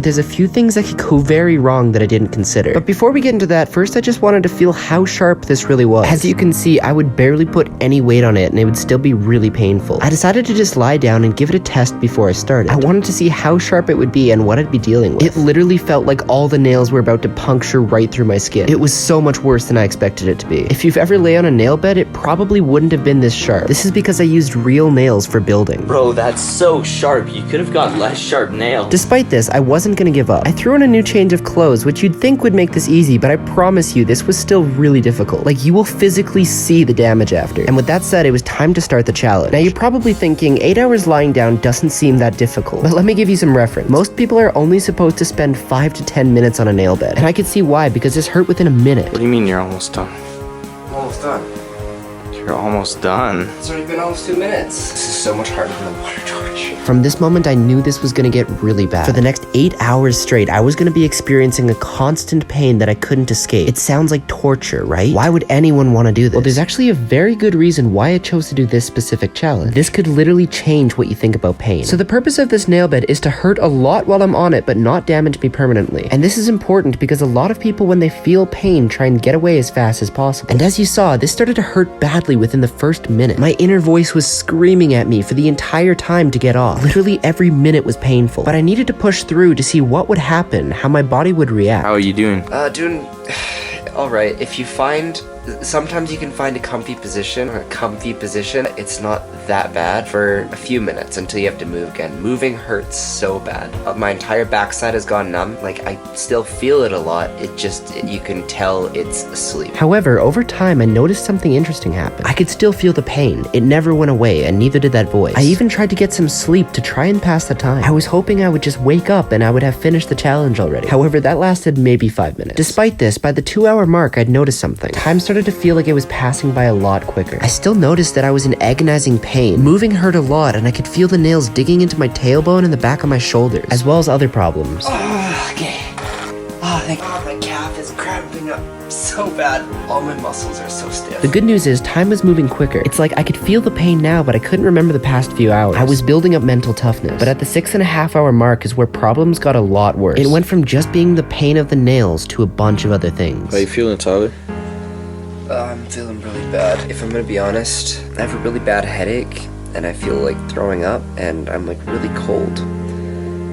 There's a few things that could go very wrong that I didn't consider. But before we get into that, first I just wanted to feel how sharp this really was. As you can see, I would barely put any weight on it and it would still be really painful. I decided to just lie down and give it a test before I started. I wanted to see how sharp it would be and what I'd be dealing with. It literally felt like all the nails were about to puncture right through my skin. It was so much worse than I expected it to be. If you've ever lay on a nail bed, it probably wouldn't have been this sharp. This is because I used real nails for building. Bro, that's so sharp. You could have got less sharp nails. Despite this, I wasn't gonna give up. I threw on a new change of clothes, which you'd think would make this easy, but I promise you, this was still really difficult. Like, you will physically see the damage after. And with that said, it was time to start the challenge. Now, you're probably thinking, 8 hours lying down doesn't seem that difficult. But let me give you some reference. Most people are only supposed to spend 5 to 10 minutes on a nail bed. And I could see why, because this hurt within a minute. What do you mean you're almost done? I'm almost done. You're almost done. It's already been almost 2 minutes. This is so much harder than a water torch. From this moment, I knew this was gonna get really bad. For the next 8 hours straight, I was gonna be experiencing a constant pain that I couldn't escape. It sounds like torture, right? Why would anyone wanna do this? Well, there's actually a very good reason why I chose to do this specific challenge. This could literally change what you think about pain. So the purpose of this nail bed is to hurt a lot while I'm on it, but not damage me permanently. And this is important because a lot of people, when they feel pain, try and get away as fast as possible. And as you saw, this started to hurt badly within the first minute. My inner voice was screaming at me for the entire time to get off. Literally every minute was painful, but I needed to push through to see what would happen, how my body would react. How are you doing? Doing alright. If you find, sometimes you can find a comfy position. It's not that bad for a few minutes until you have to move again. Moving hurts so bad. My entire backside has gone numb. Like, I still feel it a lot. You can tell it's asleep. However, over time, I noticed something interesting happen. I could still feel the pain. It never went away, and neither did that voice. I even tried to get some sleep to try and pass the time. I was hoping I would just wake up and I would have finished the challenge already. However, that lasted maybe 5 minutes. Despite this, by the 2-hour mark, I'd noticed something. Time started to feel like it was passing by a lot quicker. I still noticed that I was in agonizing pain. Moving hurt a lot, and I could feel the nails digging into my tailbone and the back of my shoulders, as well as other problems. Okay. My calf is cramping up so bad. All my muscles are so stiff. The good news is time was moving quicker. It's like I could feel the pain now, but I couldn't remember the past few hours. I was building up mental toughness, but at the 6.5-hour mark is where problems got a lot worse. It went from just being the pain of the nails to a bunch of other things. How you feeling, Tyler? I'm feeling really bad. If I'm gonna be honest, I have a really bad headache, and I feel like throwing up, and I'm like really cold.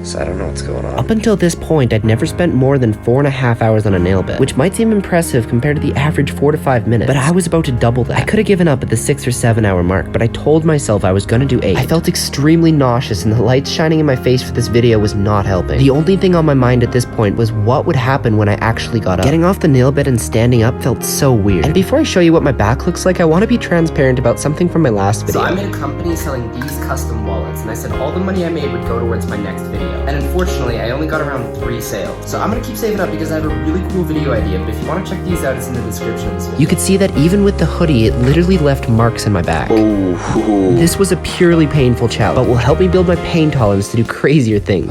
So I don't know what's going on. Up until this point, I'd never spent more than 4.5 hours on a nail bed, which might seem impressive compared to the average 4 to 5 minutes, but I was about to double that. I could have given up at the 6 or 7 hour mark, but I told myself I was gonna do 8. I felt extremely nauseous, and the lights shining in my face for this video was not helping. The only thing on my mind at this point was what would happen when I actually got up. Getting off the nail bed and standing up felt so weird. And before I show you what my back looks like, I want to be transparent about something from my last video. So I'm in a company selling these custom wallets, and I said all the money I made would go towards my next video. And unfortunately, I only got around 3 sales. So I'm gonna keep saving up because I have a really cool video idea, but if you want to check these out, it's in the description of this video. You could see that even with the hoodie, it literally left marks in my back. Oh. This was a purely painful challenge, but will help me build my pain tolerance to do crazier things.